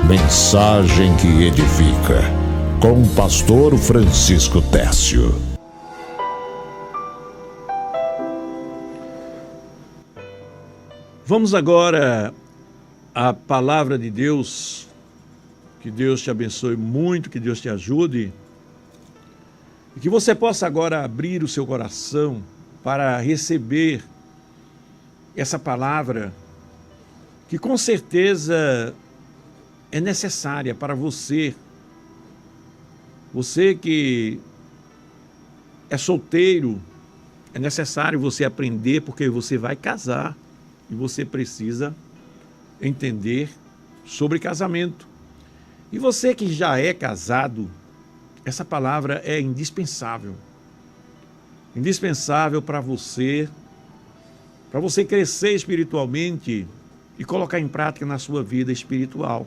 Mensagem que edifica, com o pastor Francisco Tércio. Vamos agora à palavra de Deus. Que Deus te abençoe muito, que Deus te ajude. E que você possa agora abrir o seu coração para receber essa palavra que com certeza é necessária para você. Você que é solteiro, é necessário você aprender porque você vai casar e você precisa entender sobre casamento. E você que já é casado, essa palavra é indispensável. Indispensável para você crescer espiritualmente e colocar em prática na sua vida espiritual.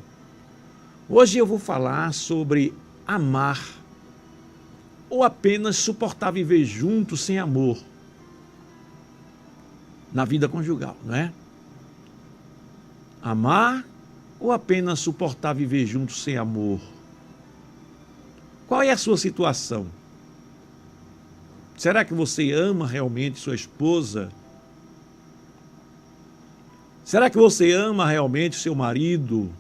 Hoje eu vou falar sobre amar ou apenas suportar viver juntos sem amor na vida conjugal, não é? Amar ou apenas suportar viver juntos sem amor? Qual é a sua situação? Será que você ama realmente sua esposa? Será que você ama realmente seu marido?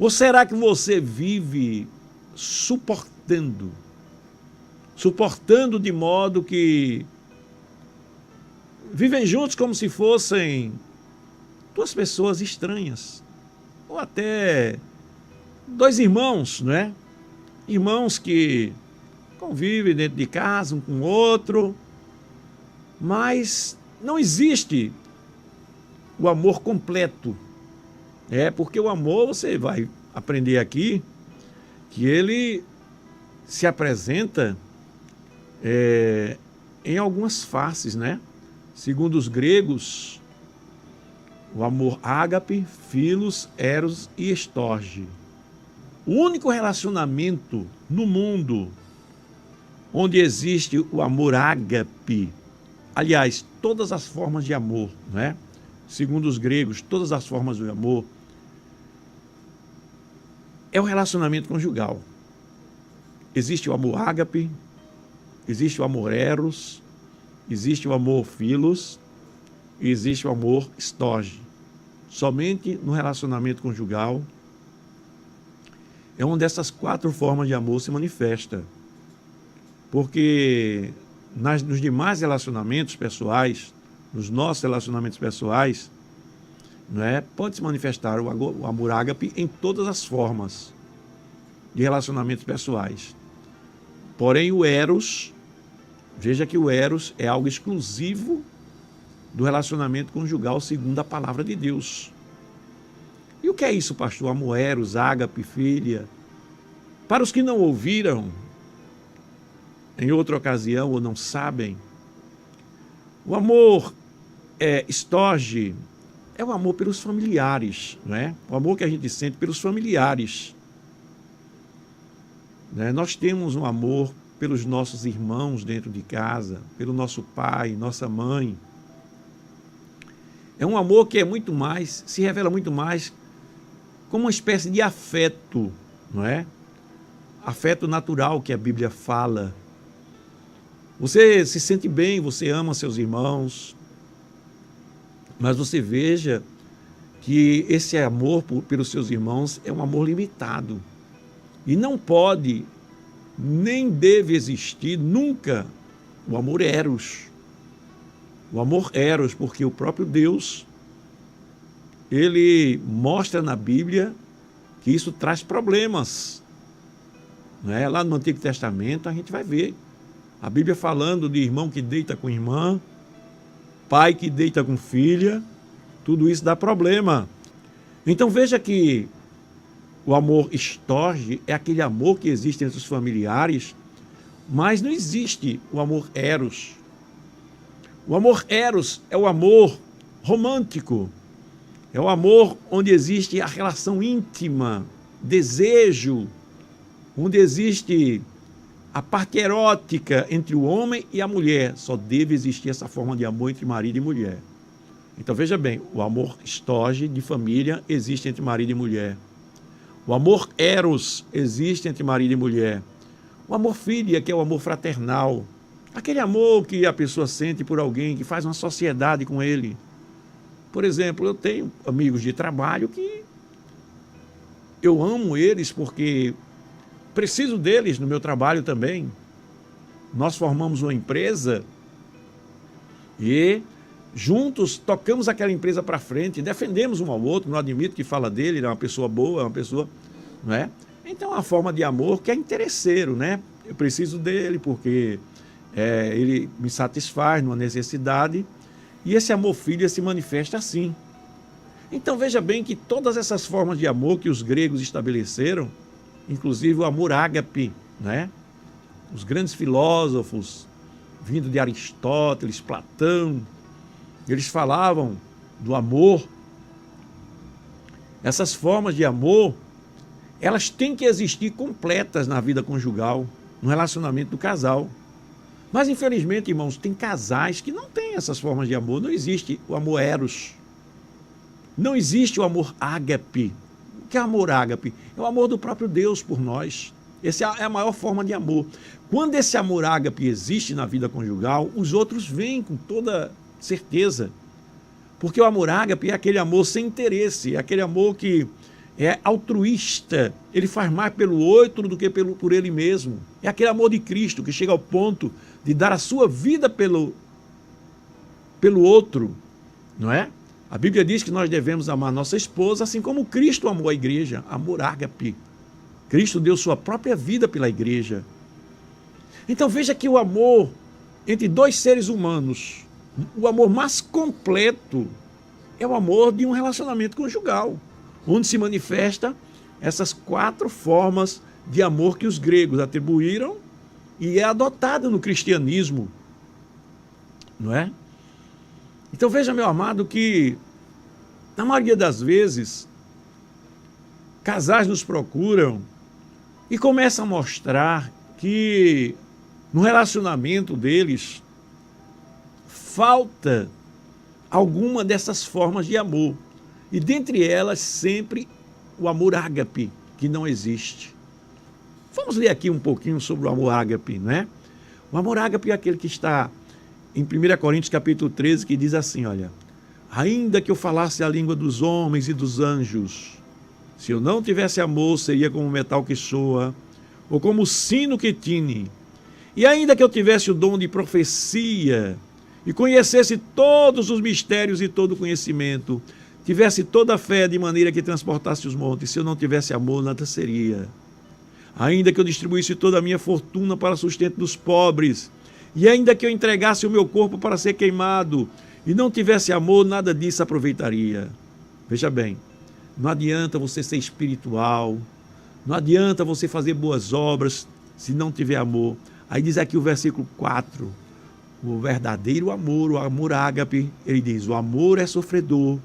Ou será que você vive suportando de modo que vivem juntos como se fossem duas pessoas estranhas, ou até dois irmãos, não é? Irmãos que convivem dentro de casa um com o outro, mas não existe o amor completo. Porque o amor, você vai aprender aqui, que ele se apresenta em algumas faces, né? Segundo os gregos, o amor ágape, filos, eros e estorge. O único relacionamento no mundo onde existe o amor ágape, aliás, todas as formas de amor, né? Segundo os gregos, todas as formas de amor, é o relacionamento conjugal. Existe o amor ágape, existe o amor eros, existe o amor filos e existe o amor estorge. Somente no relacionamento conjugal é onde essas quatro formas de amor se manifesta. Porque nos demais relacionamentos pessoais, nos nossos relacionamentos pessoais, pode se manifestar o amor ágape em todas as formas de relacionamentos pessoais. Porém, o eros, veja que o eros é algo exclusivo do relacionamento conjugal segundo a palavra de Deus. E o que é isso, pastor? Amor, eros, ágape, filia. Para os que não ouviram em outra ocasião ou não sabem, o amor estorge é o amor pelos familiares, o amor que a gente sente pelos familiares. Nós temos um amor pelos nossos irmãos dentro de casa, pelo nosso pai, nossa mãe. É um amor que é muito mais, se revela muito mais como uma espécie de afeto, Afeto natural que a Bíblia fala. Você se sente bem, você ama seus irmãos, mas você veja que esse amor pelos seus irmãos é um amor limitado. E não pode, nem deve existir nunca o amor eros. O amor eros, porque o próprio Deus, ele mostra na Bíblia que isso traz problemas. Lá no Antigo Testamento a gente vai ver a Bíblia falando de irmão que deita com irmã, pai que deita com filha, tudo isso dá problema. Então veja que o amor estorge é aquele amor que existe entre os familiares, mas não existe o amor eros. O amor eros é o amor romântico, é o amor onde existe a relação íntima, desejo, onde existe a parte erótica entre o homem e a mulher. Só deve existir essa forma de amor entre marido e mulher. Então veja bem, o amor storge de família existe entre marido e mulher. O amor eros existe entre marido e mulher. O amor filia, que é o amor fraternal. Aquele amor que a pessoa sente por alguém, que faz uma sociedade com ele. Por exemplo, eu tenho amigos de trabalho que eu amo eles porque preciso deles no meu trabalho também. Nós formamos uma empresa e juntos tocamos aquela empresa para frente, defendemos um ao outro, não admito que fala dele, ele é uma pessoa boa, é uma pessoa, não é? Então é uma forma de amor que é interesseiro, né? Eu preciso dele porque ele me satisfaz numa necessidade e esse amor filho se manifesta assim. Então veja bem que todas essas formas de amor que os gregos estabeleceram, inclusive o amor ágape, né? Os grandes filósofos, vindo de Aristóteles, Platão, eles falavam do amor. Essas formas de amor, elas têm que existir completas na vida conjugal, no relacionamento do casal. Mas, infelizmente, irmãos, tem casais que não têm essas formas de amor. Não existe o amor eros. Não existe o amor ágape. O que é amor ágape? É o amor do próprio Deus por nós. Essa é a maior forma de amor. Quando esse amor ágape existe na vida conjugal, os outros vêm com toda certeza. Porque o amor ágape é aquele amor sem interesse, é aquele amor que é altruísta. Ele faz mais pelo outro do que por ele mesmo. É aquele amor de Cristo que chega ao ponto de dar a sua vida pelo outro, não é? A Bíblia diz que nós devemos amar nossa esposa assim como Cristo amou a igreja, amor ágape. Cristo deu sua própria vida pela igreja. Então veja que o amor entre dois seres humanos, o amor mais completo é o amor de um relacionamento conjugal, onde se manifesta essas 4 formas de amor que os gregos atribuíram e é adotado no cristianismo, não é? Então veja, meu amado, que na maioria das vezes casais nos procuram e começam a mostrar que no relacionamento deles falta alguma dessas formas de amor. E dentre elas sempre o amor ágape, que não existe. Vamos ler aqui um pouquinho sobre o amor ágape, não é? O amor ágape é aquele que está em 1 Coríntios capítulo 13, que diz assim, olha: ainda que eu falasse a língua dos homens e dos anjos, se eu não tivesse amor, seria como o metal que soa, ou como o sino que tine. E ainda que eu tivesse o dom de profecia, e conhecesse todos os mistérios e todo o conhecimento, tivesse toda a fé de maneira que transportasse os montes, se eu não tivesse amor, nada seria. Ainda que eu distribuísse toda a minha fortuna para sustento dos pobres, e ainda que eu entregasse o meu corpo para ser queimado, e não tivesse amor, nada disso aproveitaria. Veja bem, não adianta você ser espiritual, não adianta você fazer boas obras se não tiver amor. Aí diz aqui o versículo 4, o verdadeiro amor, o amor ágape, ele diz: o amor é sofredor,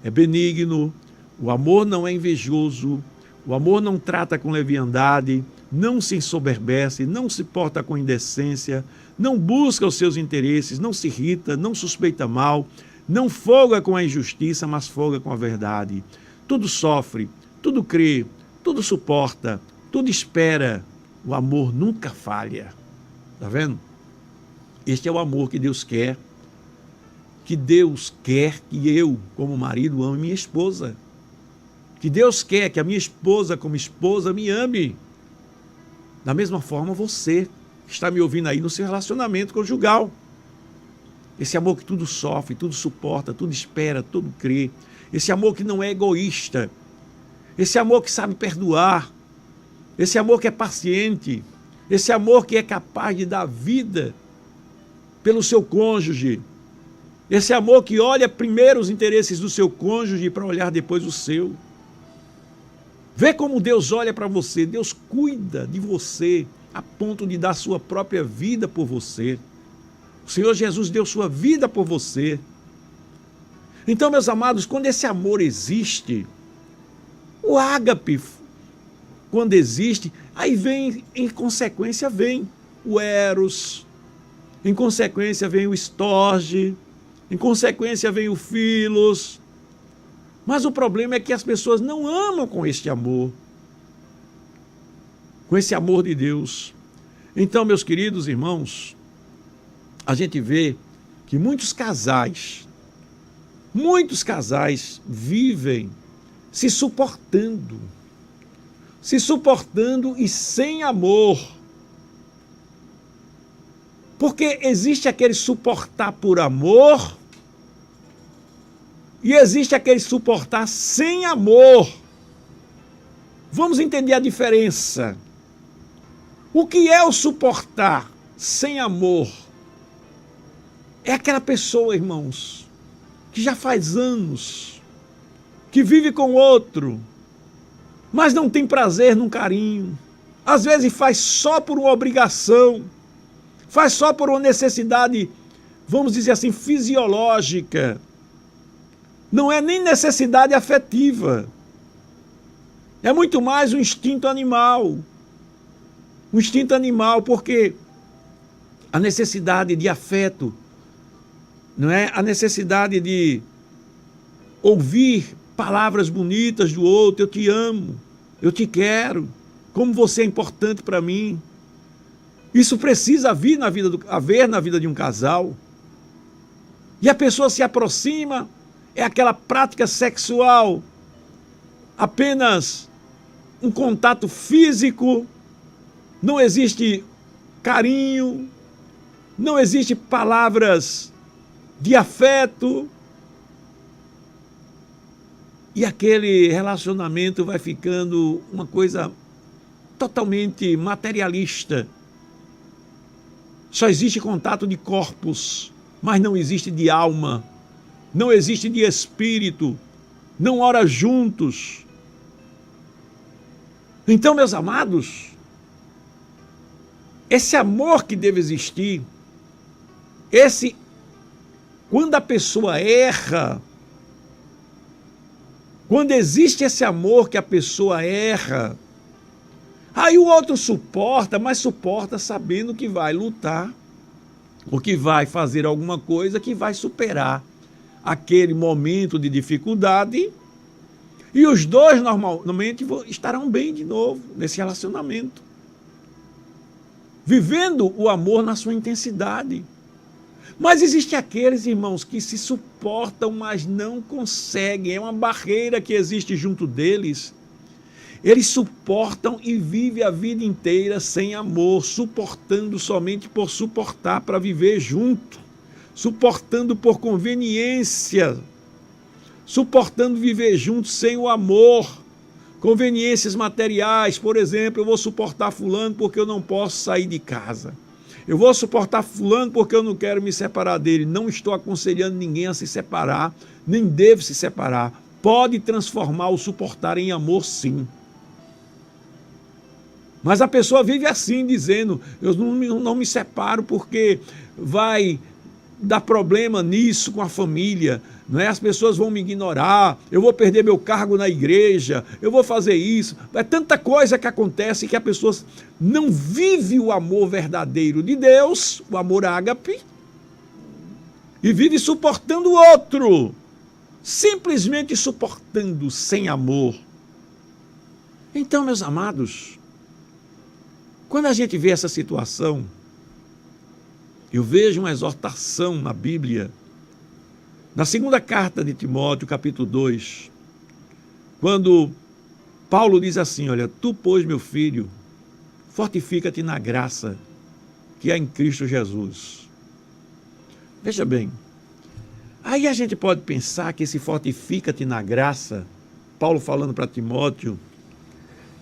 é benigno, o amor não é invejoso, o amor não trata com leviandade, não se ensoberbece, não se porta com indecência, não busca os seus interesses, não se irrita, não suspeita mal, não folga com a injustiça, mas folga com a verdade. Tudo sofre, tudo crê, tudo suporta, tudo espera. O amor nunca falha. Está vendo? Este é o amor que Deus quer. Que Deus quer que eu, como marido, ame minha esposa. Que Deus quer que a minha esposa, como esposa, me ame. Da mesma forma, você que está me ouvindo aí no seu relacionamento conjugal. Esse amor que tudo sofre, tudo suporta, tudo espera, tudo crê. Esse amor que não é egoísta. Esse amor que sabe perdoar. Esse amor que é paciente. Esse amor que é capaz de dar vida pelo seu cônjuge. Esse amor que olha primeiro os interesses do seu cônjuge para olhar depois o seu. Vê como Deus olha para você. Deus cuida de você a ponto de dar sua própria vida por você. O Senhor Jesus deu sua vida por você. Então, meus amados, quando esse amor existe, o ágape, quando existe, aí vem, em consequência, vem o eros, em consequência vem o storge, em consequência vem o filhos. Mas o problema é que as pessoas não amam com este amor, com esse amor de Deus. Então, meus queridos irmãos, a gente vê que muitos casais vivem se suportando e sem amor. Porque existe aquele suportar por amor e existe aquele suportar sem amor. Vamos entender a diferença. O que é o suportar sem amor? É aquela pessoa, irmãos, que já faz anos, que vive com outro, mas não tem prazer num carinho. Às vezes faz só por uma obrigação, faz só por uma necessidade, vamos dizer assim, fisiológica. Não é nem necessidade afetiva. É muito mais um instinto animal. Um instinto animal, porque a necessidade de afeto, não é? A necessidade de ouvir palavras bonitas do outro, eu te amo, eu te quero, como você é importante para mim. Isso precisa haver na vida de um casal. E a pessoa se aproxima, é aquela prática sexual, apenas um contato físico, não existe carinho, não existe palavras de afeto, e aquele relacionamento vai ficando uma coisa totalmente materialista. Só existe contato de corpos, mas não existe de alma, não existe de espírito, não ora juntos. Então, meus amados, esse amor que deve existir, quando a pessoa erra, quando existe esse amor que a pessoa erra, aí o outro suporta, mas suporta sabendo que vai lutar, ou que vai fazer alguma coisa que vai superar aquele momento de dificuldade, e os dois normalmente estarão bem de novo nesse relacionamento, vivendo o amor na sua intensidade. Mas existem aqueles, irmãos, que se suportam, mas não conseguem. É uma barreira que existe junto deles. Eles suportam e vivem a vida inteira sem amor, suportando somente por suportar, para viver junto, suportando por conveniência, suportando viver junto sem o amor. Conveniências materiais, por exemplo, eu vou suportar fulano porque eu não posso sair de casa. Eu vou suportar fulano porque eu não quero me separar dele. Não estou aconselhando ninguém a se separar, nem deve se separar. Pode transformar o suportar em amor, sim. Mas a pessoa vive assim, dizendo, eu não me separo porque vai dar problema nisso com a família, não é? As pessoas vão me ignorar, eu vou perder meu cargo na igreja, eu vou fazer isso. É tanta coisa que acontece que a pessoa não vive o amor verdadeiro de Deus, o amor ágape, e vive suportando o outro, simplesmente suportando sem amor. Então, meus amados, quando a gente vê essa situação, eu vejo uma exortação na Bíblia, na segunda carta de Timóteo, capítulo 2, quando Paulo diz assim, olha, tu, pois, meu filho, fortifica-te na graça que há em Cristo Jesus. Veja bem, aí a gente pode pensar que esse fortifica-te na graça, Paulo falando para Timóteo,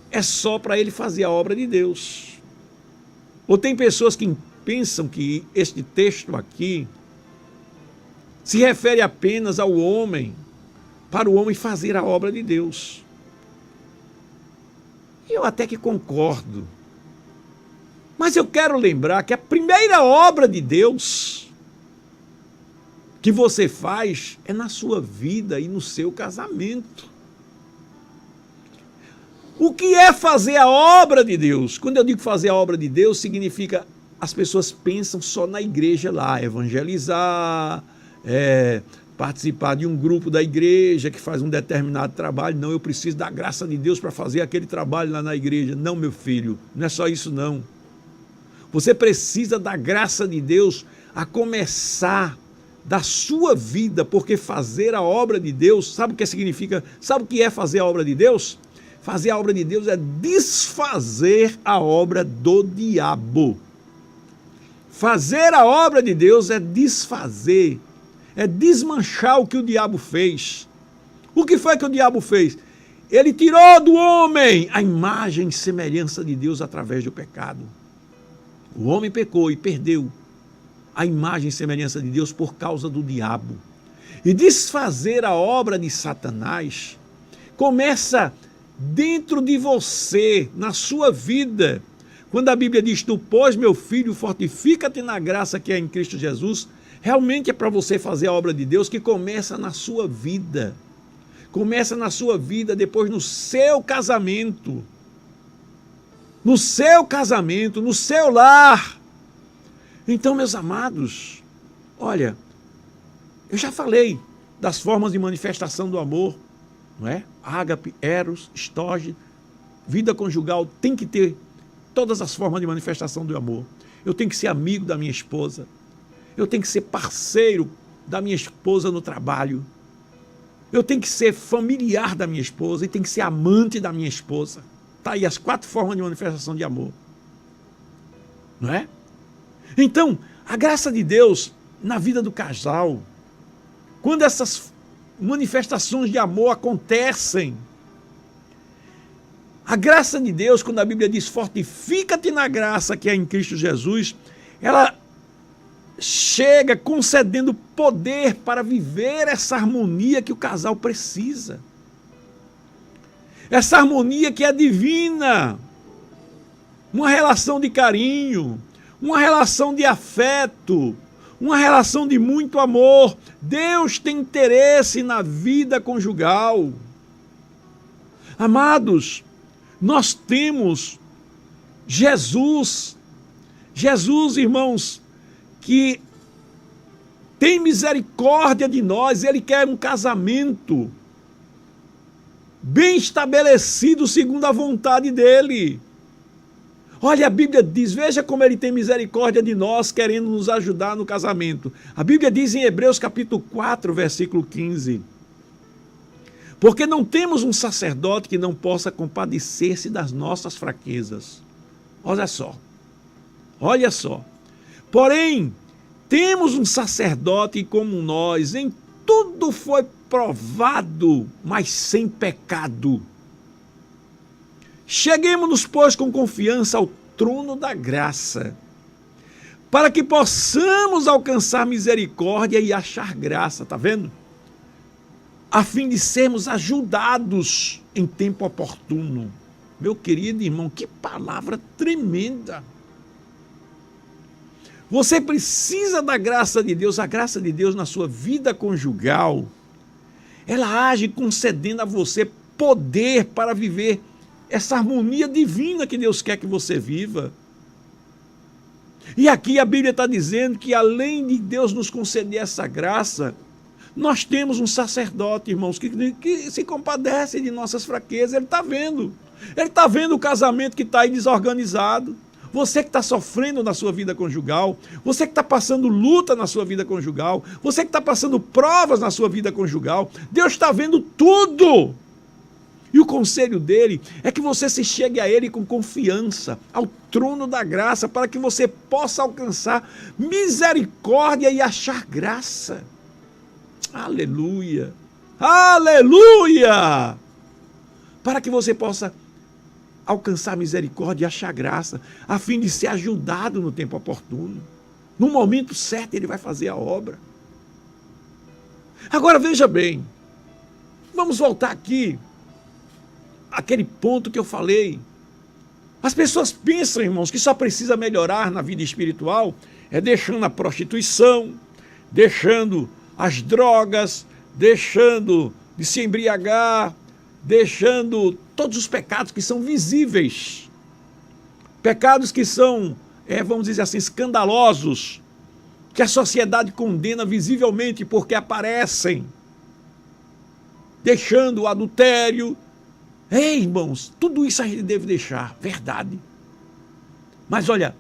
é só para ele fazer a obra de Deus. Ou tem pessoas que pensam que este texto aqui se refere apenas ao homem, para o homem fazer a obra de Deus. E eu até que concordo. Mas eu quero lembrar que a primeira obra de Deus que você faz é na sua vida e no seu casamento. O que é fazer a obra de Deus? Quando eu digo fazer a obra de Deus, significa as pessoas pensam só na igreja lá, evangelizar, participar de um grupo da igreja que faz um determinado trabalho. Não, eu preciso da graça de Deus para fazer aquele trabalho lá na igreja. Não, meu filho, não é só isso não. Você precisa da graça de Deus a começar da sua vida, porque fazer a obra de Deus, sabe o que significa? Sabe o que é fazer a obra de Deus? Fazer a obra de Deus é desfazer a obra do diabo. Fazer a obra de Deus é desfazer, é desmanchar o que o diabo fez. O que foi que o diabo fez? Ele tirou do homem a imagem e semelhança de Deus através do pecado. O homem pecou e perdeu a imagem e semelhança de Deus por causa do diabo. E desfazer a obra de Satanás começa dentro de você, na sua vida. Quando a Bíblia diz: tu, pois, meu filho, fortifica-te na graça que é em Cristo Jesus, realmente é para você fazer a obra de Deus que começa na sua vida. Começa na sua vida, depois no seu casamento. No seu casamento, no seu lar. Então, meus amados, olha, eu já falei das formas de manifestação do amor, não é? Ágape, eros, estorge, vida conjugal, tem que ter todas as formas de manifestação do amor. Eu tenho que ser amigo da minha esposa. Eu tenho que ser parceiro da minha esposa no trabalho. Eu tenho que ser familiar da minha esposa e tenho que ser amante da minha esposa. Está aí as 4 formas de manifestação de amor. Não é? Então, a graça de Deus na vida do casal, quando essas manifestações de amor acontecem, a graça de Deus, quando a Bíblia diz fortifica-te na graça que é em Cristo Jesus, ela chega concedendo poder para viver essa harmonia que o casal precisa. Essa harmonia que é divina. Uma relação de carinho, uma relação de afeto, uma relação de muito amor. Deus tem interesse na vida conjugal. Amados, nós temos Jesus, irmãos, que tem misericórdia de nós. Ele quer um casamento bem estabelecido segundo a vontade dele. Olha, a Bíblia diz, veja como ele tem misericórdia de nós, querendo nos ajudar no casamento. A Bíblia diz em Hebreus capítulo 4, versículo 15, porque não temos um sacerdote que não possa compadecer-se das nossas fraquezas. Olha só. Porém, temos um sacerdote como nós, em tudo foi provado, mas sem pecado. Cheguemos-nos, pois, com confiança ao trono da graça, para que possamos alcançar misericórdia e achar graça, está vendo? A fim de sermos ajudados em tempo oportuno. Meu querido irmão, que palavra tremenda! Você precisa da graça de Deus. A graça de Deus na sua vida conjugal, ela age concedendo a você poder para viver essa harmonia divina que Deus quer que você viva. E aqui a Bíblia está dizendo que além de Deus nos conceder essa graça, nós temos um sacerdote, irmãos, que se compadece de nossas fraquezas. Ele está vendo. Ele está vendo o casamento que está aí desorganizado. Você que está sofrendo na sua vida conjugal, você que está passando luta na sua vida conjugal, você que está passando provas na sua vida conjugal, Deus está vendo tudo. E o conselho dele é que você se chegue a ele com confiança, ao trono da graça, para que você possa alcançar misericórdia e achar graça. Aleluia! Aleluia! Para que você possa alcançar misericórdia e achar graça, a fim de ser ajudado no tempo oportuno. No momento certo ele vai fazer a obra. Agora veja bem, vamos voltar aqui àquele ponto que eu falei. As pessoas pensam, irmãos, que só precisa melhorar na vida espiritual deixando a prostituição, deixando as drogas, deixando de se embriagar, deixando todos os pecados que são visíveis, pecados que são, vamos dizer assim, escandalosos, que a sociedade condena visivelmente porque aparecem, deixando o adultério. Ei, irmãos, tudo isso a gente deve deixar, verdade. Mas olha,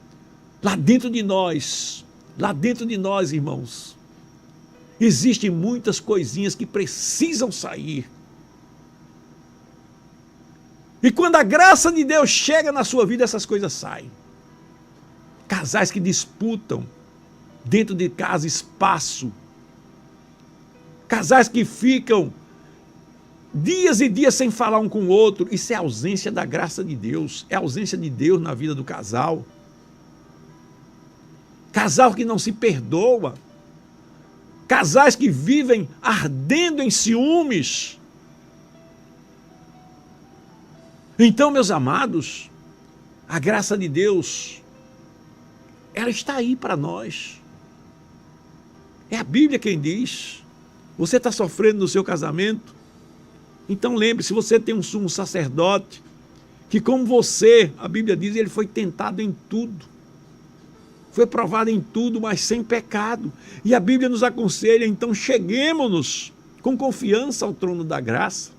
lá dentro de nós, irmãos, existem muitas coisinhas que precisam sair. E quando a graça de Deus chega na sua vida, essas coisas saem. Casais que disputam dentro de casa espaço. Casais que ficam dias e dias sem falar um com o outro. Isso é ausência da graça de Deus. É ausência de Deus na vida do casal. Casal que não se perdoa. Casais que vivem ardendo em ciúmes. Então, meus amados, a graça de Deus, ela está aí para nós. É a Bíblia quem diz. Você está sofrendo no seu casamento? Então lembre-se, você tem um sumo sacerdote, que como você, a Bíblia diz, ele foi tentado em tudo. Foi provado em tudo, mas sem pecado. E a Bíblia nos aconselha, então cheguemo-nos com confiança ao trono da graça,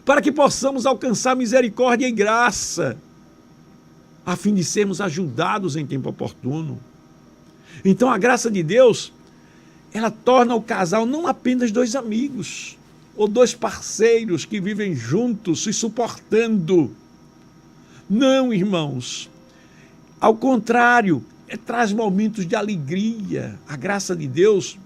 para que possamos alcançar misericórdia e graça, a fim de sermos ajudados em tempo oportuno. Então a graça de Deus, ela torna o casal não apenas dois amigos, ou dois parceiros que vivem juntos, se suportando. Não, irmãos. Ao contrário, traz momentos de alegria. A graça de Deus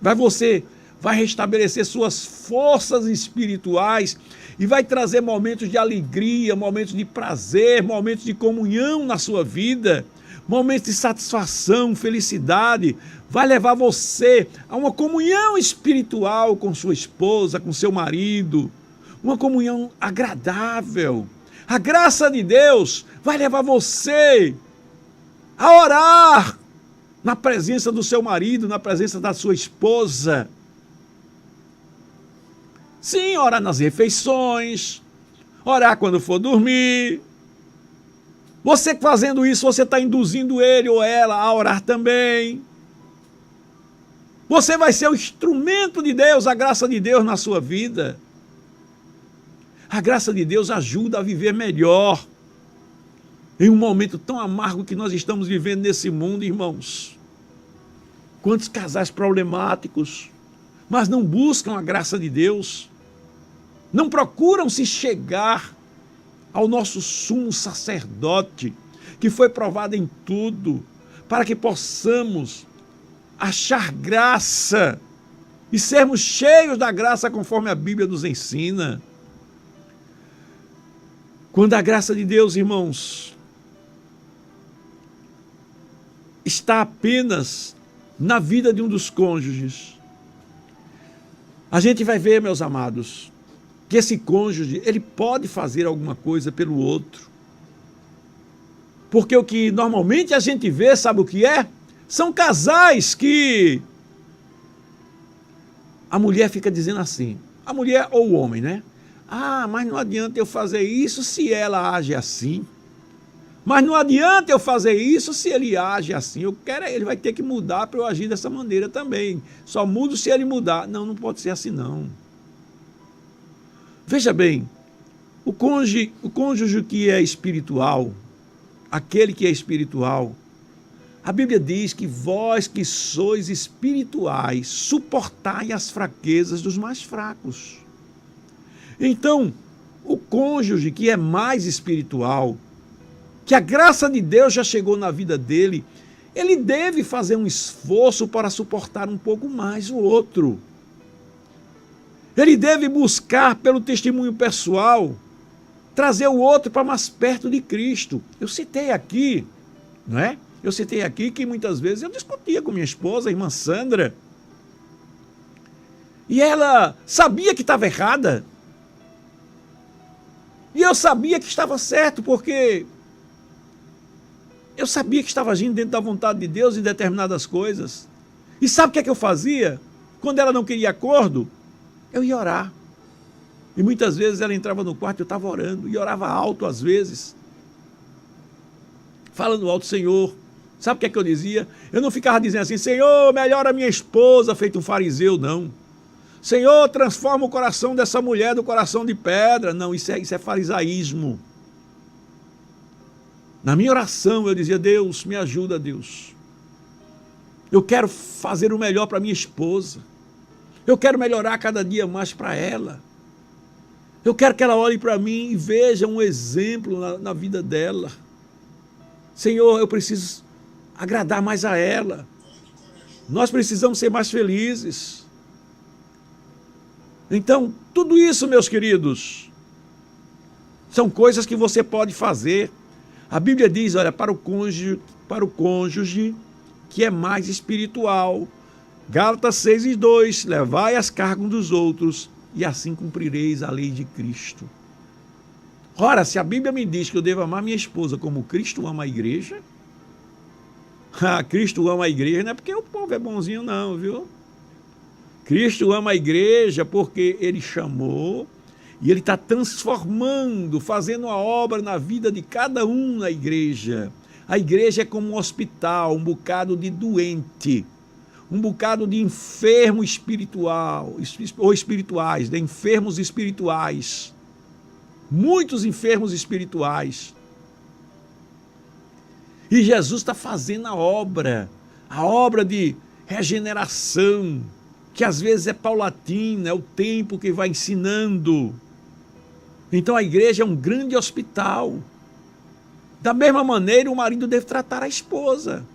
vai restabelecer suas forças espirituais e vai trazer momentos de alegria, momentos de prazer, momentos de comunhão na sua vida, momentos de satisfação, felicidade. Vai levar você a uma comunhão espiritual com sua esposa, com seu marido, uma comunhão agradável. A graça de Deus vai levar você a orar na presença do seu marido, na presença da sua esposa. Sim, orar nas refeições, orar quando for dormir. Você fazendo isso, você está induzindo ele ou ela a orar também. Você vai ser o instrumento de Deus, a graça de Deus na sua vida. A graça de Deus ajuda a viver melhor em um momento tão amargo que nós estamos vivendo nesse mundo, irmãos. Quantos casais problemáticos, mas não buscam a graça de Deus, não procuram se chegar ao nosso sumo sacerdote, que foi provado em tudo, para que possamos achar graça e sermos cheios da graça conforme a Bíblia nos ensina. Quando a graça de Deus, irmãos, está apenas na vida de um dos cônjuges, a gente vai ver, meus amados, que esse cônjuge, ele pode fazer alguma coisa pelo outro. Porque o que normalmente a gente vê, sabe o que é? São casais que a mulher fica dizendo assim, a mulher ou o homem, né? Ah, mas não adianta eu fazer isso se ela age assim. Mas não adianta eu fazer isso se ele age assim. Ele vai ter que mudar para eu agir dessa maneira também. Só mudo se ele mudar. Não, não pode ser assim não. Veja bem, o cônjuge que é espiritual, aquele que é espiritual, a Bíblia diz que vós que sois espirituais, suportai as fraquezas dos mais fracos. Então, o cônjuge que é mais espiritual, que a graça de Deus já chegou na vida dele, ele deve fazer um esforço para suportar um pouco mais o outro. Ele deve buscar, pelo testemunho pessoal, trazer o outro para mais perto de Cristo. Eu citei aqui, não é? Eu citei aqui que muitas vezes eu discutia com minha esposa, a irmã Sandra, e ela sabia que estava errada. E eu sabia que estava certo, porque eu sabia que estava agindo dentro da vontade de Deus em determinadas coisas. E sabe o que eu fazia? Quando ela não queria acordo, eu ia orar. E muitas vezes ela entrava no quarto, eu estava orando, e orava alto às vezes, falando alto: Senhor, Sabe o que é que eu dizia? Eu não ficava dizendo assim, Senhor, melhora a minha esposa, feito um fariseu, não. Senhor, transforma o coração dessa mulher do coração de pedra. Não, isso é farisaísmo. Na minha oração eu dizia, Deus, me ajuda, Deus. Eu quero fazer o melhor para minha esposa. Eu quero melhorar cada dia mais para ela. Eu quero que ela olhe para mim e veja um exemplo na vida dela. Senhor, eu preciso agradar mais a ela. Nós precisamos ser mais felizes. Então, tudo isso, meus queridos, são coisas que você pode fazer. A Bíblia diz, olha, para o cônjuge que é mais espiritual. Gálatas 6:2, levai as cargas uns dos outros e assim cumprireis a lei de Cristo. Ora, se a Bíblia me diz que eu devo amar minha esposa como Cristo ama a igreja, Cristo ama a igreja não é porque o povo é bonzinho não, viu? Cristo ama a igreja porque ele chamou e ele está transformando, fazendo a obra na vida de cada um na igreja. A igreja é como um hospital, um bocado de doente, um bocado de enfermo espiritual, ou espirituais, de enfermos espirituais. Muitos enfermos espirituais. E Jesus está fazendo a obra de regeneração, que às vezes é paulatina, é o tempo que vai ensinando. Então a igreja é um grande hospital. Da mesma maneira, o marido deve tratar a esposa.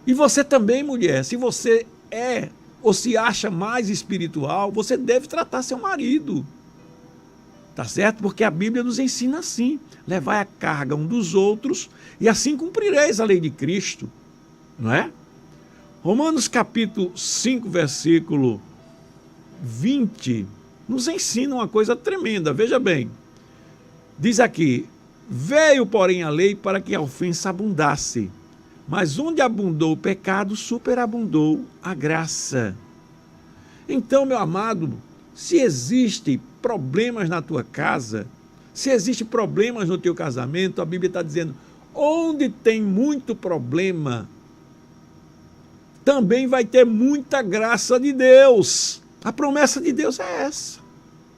E você também, mulher, se você é ou se acha mais espiritual, você deve tratar seu marido. Tá certo? Porque a Bíblia nos ensina assim: levai a carga um dos outros e assim cumprireis a lei de Cristo. Não é? Romanos capítulo 5, versículo 20, nos ensina uma coisa tremenda. Veja bem, diz aqui, veio porém a lei para que a ofensa abundasse, mas onde abundou o pecado, superabundou a graça. Então, meu amado, se existem problemas na tua casa, se existem problemas no teu casamento, a Bíblia está dizendo, onde tem muito problema, também vai ter muita graça de Deus. A promessa de Deus é essa.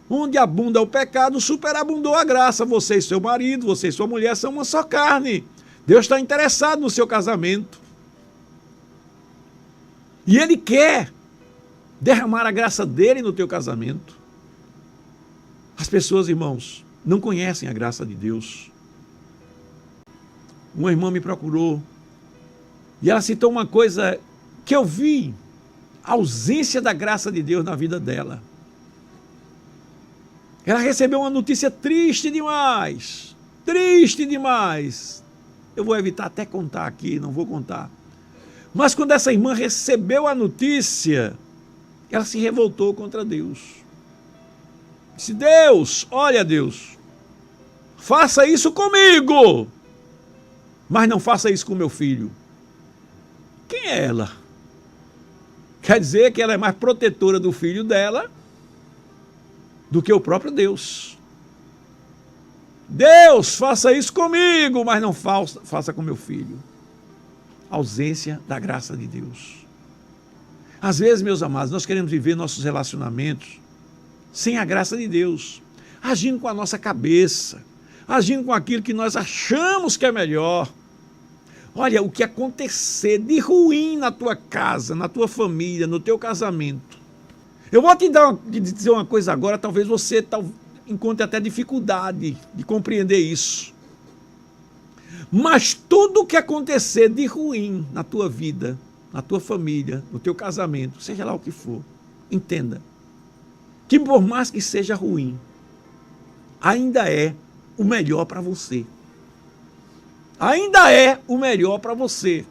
Onde abunda o pecado, superabundou a graça. Você e seu marido, você e sua mulher são uma só carne. Deus está interessado no seu casamento. E Ele quer derramar a graça dele no teu casamento. As pessoas, irmãos, não conhecem a graça de Deus. Uma irmã me procurou e ela citou uma coisa que eu vi, a ausência da graça de Deus na vida dela. Ela recebeu uma notícia triste demais. Triste demais. Eu vou evitar até contar aqui, não vou contar. Mas quando essa irmã recebeu a notícia, ela se revoltou contra Deus. Disse, Deus, olha Deus, faça isso comigo, mas não faça isso com meu filho. Quem é ela? Quer dizer que ela é mais protetora do filho dela do que o próprio Deus. Deus, faça isso comigo, mas não faça com meu filho. Ausência da graça de Deus. Às vezes, meus amados, nós queremos viver nossos relacionamentos sem a graça de Deus, agindo com a nossa cabeça, agindo com aquilo que nós achamos que é melhor. Olha, o que acontecer de ruim na tua casa, na tua família, no teu casamento. Eu vou te dizer uma coisa agora, talvez você encontre até dificuldade de compreender isso. Mas tudo o que acontecer de ruim na tua vida, na tua família, no teu casamento, seja lá o que for, entenda que por mais que seja ruim, ainda é o melhor para você. Ainda é o melhor para você.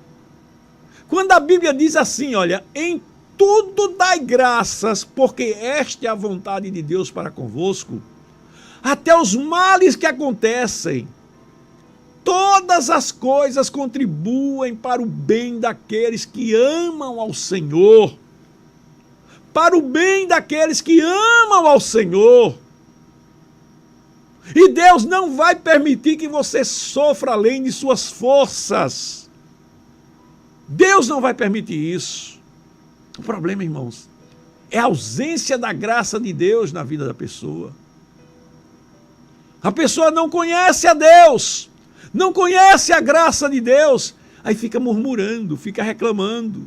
Quando a Bíblia diz assim, olha, em tudo dai graças, porque esta é a vontade de Deus para convosco, até os males que acontecem, todas as coisas contribuem para o bem daqueles que amam ao Senhor. Para o bem daqueles que amam ao Senhor. E Deus não vai permitir que você sofra além de suas forças. Deus não vai permitir isso. O problema, irmãos, é a ausência da graça de Deus na vida da pessoa. A pessoa não conhece a Deus, não conhece a graça de Deus, aí fica murmurando, fica reclamando.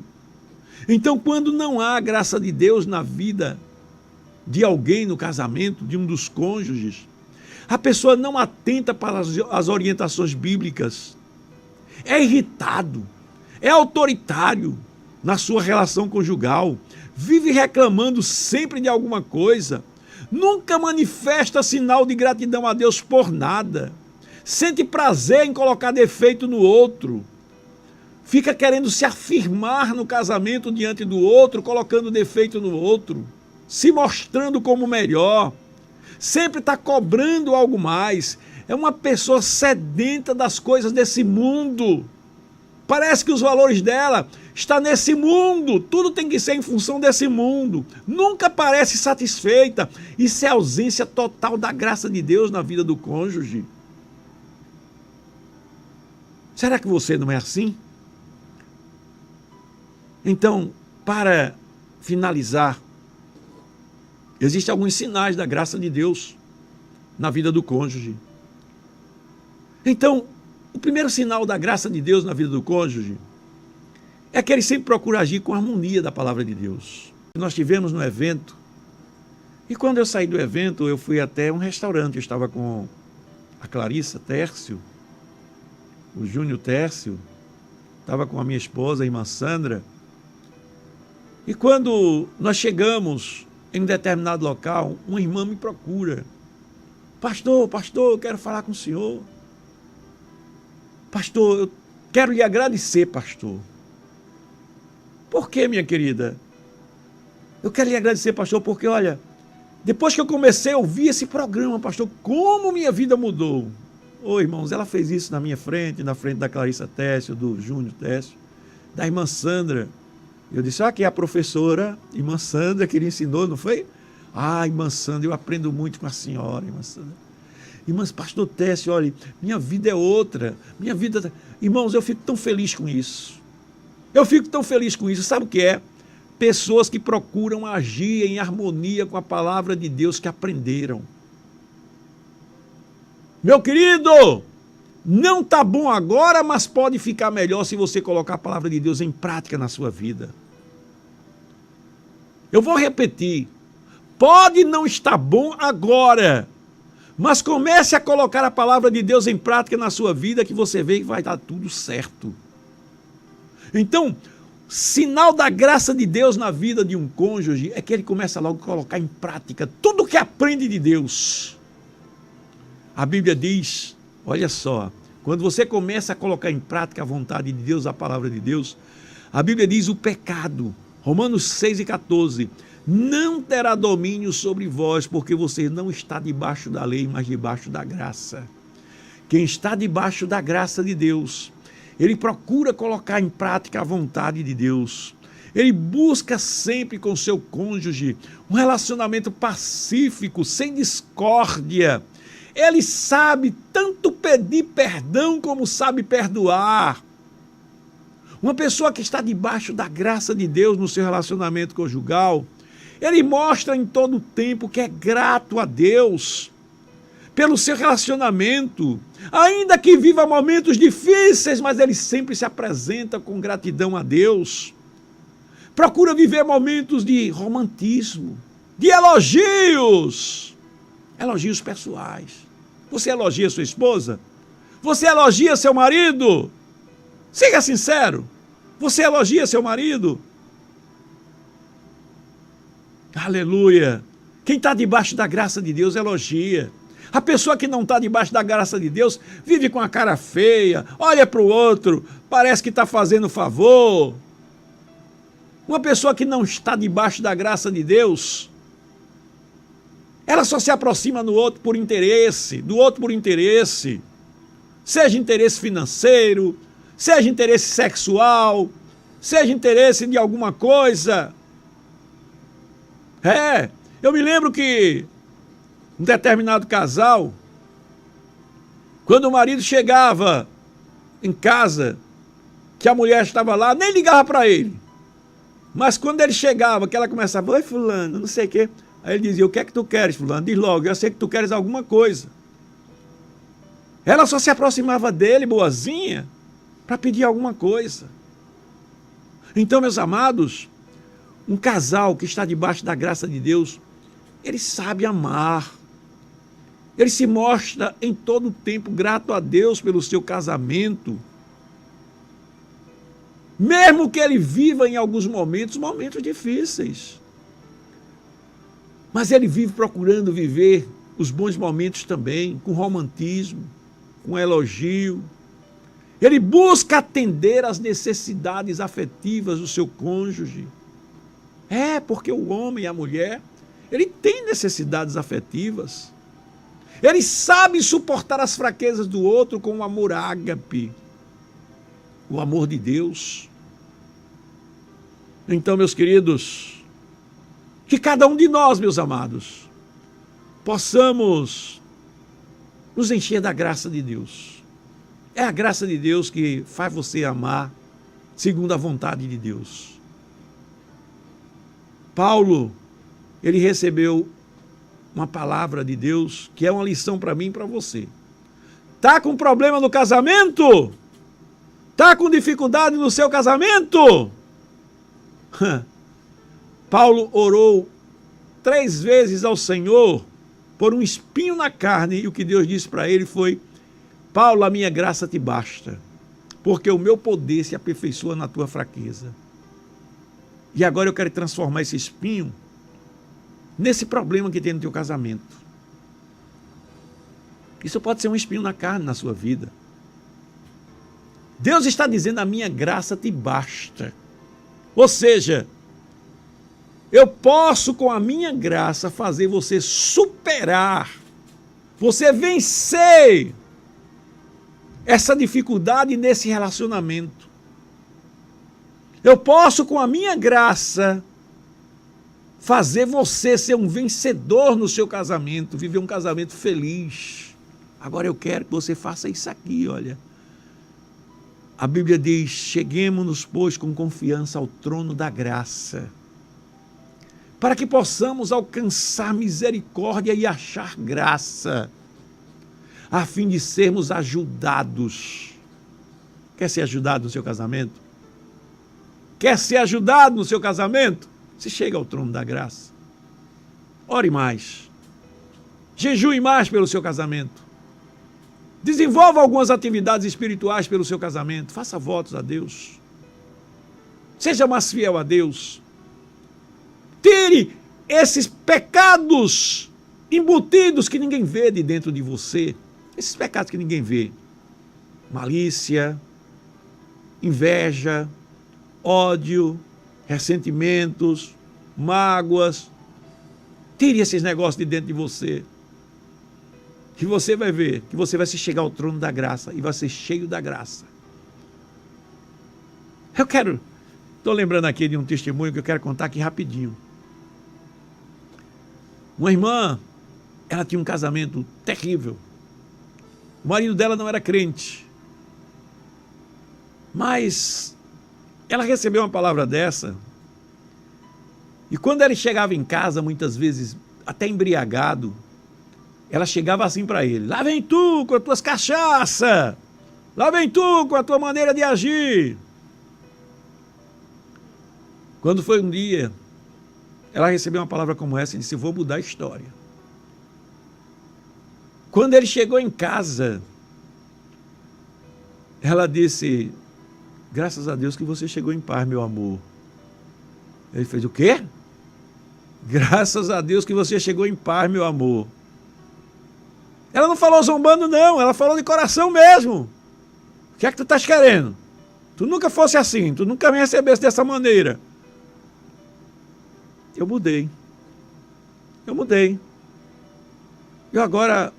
Então, quando não há a graça de Deus na vida de alguém no casamento, de um dos cônjuges, a pessoa não atenta para as orientações bíblicas, é irritado, é autoritário na sua relação conjugal, vive reclamando sempre de alguma coisa, nunca manifesta sinal de gratidão a Deus por nada, sente prazer em colocar defeito no outro, fica querendo se afirmar no casamento diante do outro, colocando defeito no outro, se mostrando como melhor, sempre está cobrando algo mais, é uma pessoa sedenta das coisas desse mundo. Parece que os valores dela estão nesse mundo, tudo tem que ser em função desse mundo, nunca parece satisfeita. Isso é ausência total da graça de Deus na vida do cônjuge. Será que você não é assim? Então, para finalizar, existem alguns sinais da graça de Deus na vida do cônjuge. Então, o primeiro sinal da graça de Deus na vida do cônjuge é que ele sempre procura agir com a harmonia da palavra de Deus. Nós tivemos no evento, e quando eu saí do evento, eu fui até um restaurante. Eu estava com a Clarissa Tércio, o Júnior Tércio, estava com a minha esposa, a irmã Sandra. E quando nós chegamos em um determinado local, uma irmã me procura. Pastor, eu quero falar com o senhor. Pastor, eu quero lhe agradecer, pastor. Por quê, minha querida? Eu quero lhe agradecer, pastor, porque, olha, depois que eu comecei a ouvir esse programa, pastor, como minha vida mudou. Ô, irmãos, ela fez isso na minha frente, na frente da Clarissa Tércio, do Júnior Tércio, da irmã Sandra. Eu disse, aqui a professora, irmã Sandra, que lhe ensinou, não foi? Irmã Sandra, eu aprendo muito com a senhora, irmã Sandra. Irmãs, pastor Tércio, olha, minha vida é outra. Minha vida... Irmãos, eu fico tão feliz com isso. Eu fico tão feliz com isso. Sabe o que é? Pessoas que procuram agir em harmonia com a palavra de Deus que aprenderam. Meu querido, não está bom agora, mas pode ficar melhor se você colocar a palavra de Deus em prática na sua vida. Eu vou repetir. Pode não estar bom agora, mas comece a colocar a palavra de Deus em prática na sua vida, que você vê que vai dar tudo certo. Então, sinal da graça de Deus na vida de um cônjuge é que ele começa logo a colocar em prática tudo que aprende de Deus. A Bíblia diz, olha só, quando você começa a colocar em prática a vontade de Deus, a palavra de Deus, a Bíblia diz o pecado, Romanos 6:14, não terá domínio sobre vós, porque você não está debaixo da lei, mas debaixo da graça. Quem está debaixo da graça de Deus, ele procura colocar em prática a vontade de Deus. Ele busca sempre com seu cônjuge um relacionamento pacífico, sem discórdia. Ele sabe tanto pedir perdão como sabe perdoar. Uma pessoa que está debaixo da graça de Deus no seu relacionamento conjugal, ele mostra em todo o tempo que é grato a Deus pelo seu relacionamento, ainda que viva momentos difíceis, mas ele sempre se apresenta com gratidão a Deus. Procura viver momentos de romantismo, de elogios pessoais. Você elogia sua esposa? Você elogia seu marido? Seja sincero. Você elogia seu marido? Aleluia! Quem está debaixo da graça de Deus elogia. A pessoa que não está debaixo da graça de Deus vive com a cara feia, olha para o outro, parece que está fazendo favor. Uma pessoa que não está debaixo da graça de Deus, ela só se aproxima do outro por interesse, seja interesse financeiro, seja interesse sexual, seja interesse de alguma coisa. Eu me lembro que um determinado casal Quando o marido chegava em casa, que a mulher estava lá, nem ligava para ele. Mas quando ele chegava, que ela começava, oi fulano, não sei o quê. Aí ele dizia, o que é que tu queres, fulano? Diz logo, eu sei que tu queres alguma coisa. Ela só se aproximava dele, boazinha, para pedir alguma coisa. Então, meus amados, um casal que está debaixo da graça de Deus, ele sabe amar. Ele se mostra em todo o tempo grato a Deus pelo seu casamento. Mesmo que ele viva em alguns momentos difíceis. Mas ele vive procurando viver os bons momentos também, com romantismo, com elogio. Ele busca atender às necessidades afetivas do seu cônjuge. Porque o homem e a mulher, ele tem necessidades afetivas. Ele sabe suportar as fraquezas do outro com o amor ágape, o amor de Deus. Então, meus queridos, que cada um de nós, meus amados, possamos nos encher da graça de Deus. É a graça de Deus que faz você amar segundo a vontade de Deus. Paulo, ele recebeu uma palavra de Deus que é uma lição para mim e para você. Tá com problema no casamento? Tá com dificuldade no seu casamento? Paulo orou 3 vezes ao Senhor por um espinho na carne e o que Deus disse para ele foi: Paulo, a minha graça te basta, porque o meu poder se aperfeiçoa na tua fraqueza. E agora eu quero transformar esse espinho nesse problema que tem no teu casamento. Isso pode ser um espinho na carne na sua vida. Deus está dizendo, a minha graça te basta. Ou seja, eu posso com a minha graça fazer você superar, você vencer essa dificuldade nesse relacionamento. Eu posso com a minha graça fazer você ser um vencedor no seu casamento, viver um casamento feliz. Agora eu quero que você faça isso aqui, olha. A Bíblia diz, cheguemos-nos, pois, com confiança ao trono da graça, para que possamos alcançar misericórdia e achar graça, a fim de sermos ajudados. Quer ser ajudado no seu casamento? Quer ser ajudado no seu casamento? Se chega ao trono da graça. Ore mais. Jejue mais pelo seu casamento. Desenvolva algumas atividades espirituais pelo seu casamento. Faça votos a Deus. Seja mais fiel a Deus. Tire esses pecados embutidos que ninguém vê de dentro de você. Esses pecados que ninguém vê. Malícia, inveja, ódio, ressentimentos, mágoas. Tire esses negócios de dentro de você. Que você vai ver, que você vai se chegar ao trono da graça e vai ser cheio da graça. Estou lembrando aqui de um testemunho que eu quero contar aqui rapidinho. Uma irmã, ela tinha um casamento terrível. O marido dela não era crente. Mas ela recebeu uma palavra dessa. E quando ele chegava em casa, muitas vezes até embriagado, ela chegava assim para ele: lá vem tu com as tuas cachaças, lá vem tu com a tua maneira de agir. Quando foi um dia, ela recebeu uma palavra como essa e disse: eu vou mudar a história. Quando ele chegou em casa, ela disse: graças a Deus que você chegou em paz, meu amor. Ele fez: o quê? Graças a Deus que você chegou em paz, meu amor. Ela não falou zombando, não. Ela falou de coração mesmo. O que é que tu estás querendo? Tu nunca fosse assim. Tu nunca me recebesse dessa maneira. Eu mudei. Eu agora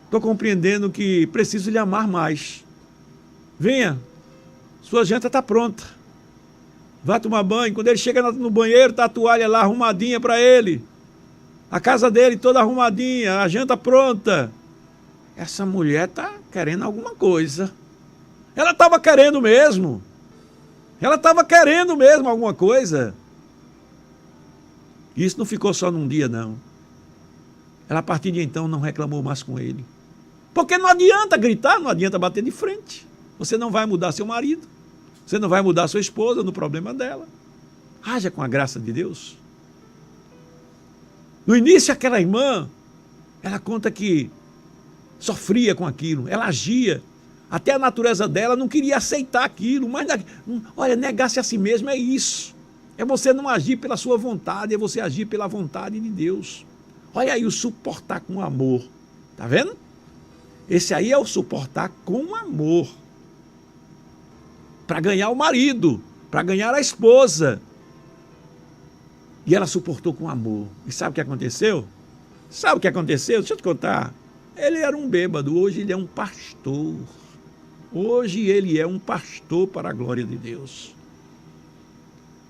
estou compreendendo que preciso lhe amar mais. Venha. Sua janta está pronta. Vá tomar banho. Quando ele chega no banheiro, está a toalha lá arrumadinha para ele. A casa dele toda arrumadinha, a janta pronta. essa mulher está querendo alguma coisa. Ela estava querendo mesmo. Ela estava querendo mesmo alguma coisa. Isso não ficou só num dia, não. Ela, a partir de então, não reclamou mais com ele. Porque não adianta gritar, não adianta bater de frente. Você não vai mudar seu marido. Você não vai mudar sua esposa no problema dela. Haja com a graça de Deus. No início, aquela irmã, ela conta que sofria com aquilo. Ela agia. Até a natureza dela não queria aceitar aquilo. Mas, olha, negar-se a si mesmo é isso. É você não agir pela sua vontade, é você agir pela vontade de Deus. Olha aí o suportar com amor. Tá vendo? Esse aí é o suportar com amor. Para ganhar o marido, para ganhar a esposa. E ela suportou com amor. E sabe o que aconteceu? Sabe o que aconteceu? Deixa eu te contar. Ele era um bêbado, hoje ele é um pastor. Hoje ele é um pastor para a glória de Deus.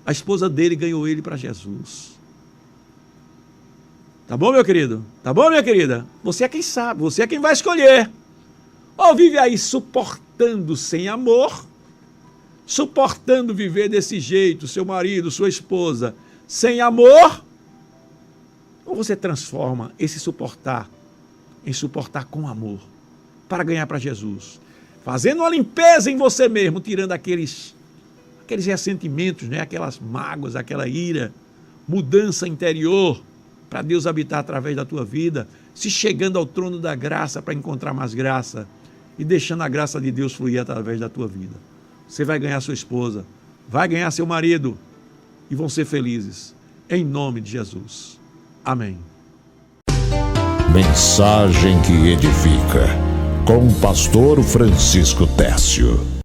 A esposa dele ganhou ele para Jesus. Tá bom, meu querido? Tá bom, minha querida? Você é quem sabe, você é quem vai escolher. Ou vive aí suportando sem amor, suportando viver desse jeito, seu marido, sua esposa, sem amor, ou você transforma esse suportar em suportar com amor, para ganhar para Jesus. Fazendo uma limpeza em você mesmo, tirando aqueles ressentimentos, né? Aquelas mágoas, aquela ira, mudança interior, para Deus habitar através da tua vida, se chegando ao trono da graça para encontrar mais graça e deixando a graça de Deus fluir através da tua vida. Você vai ganhar sua esposa, vai ganhar seu marido e vão ser felizes, em nome de Jesus. Amém. Mensagem que edifica, com o pastor Francisco Tércio.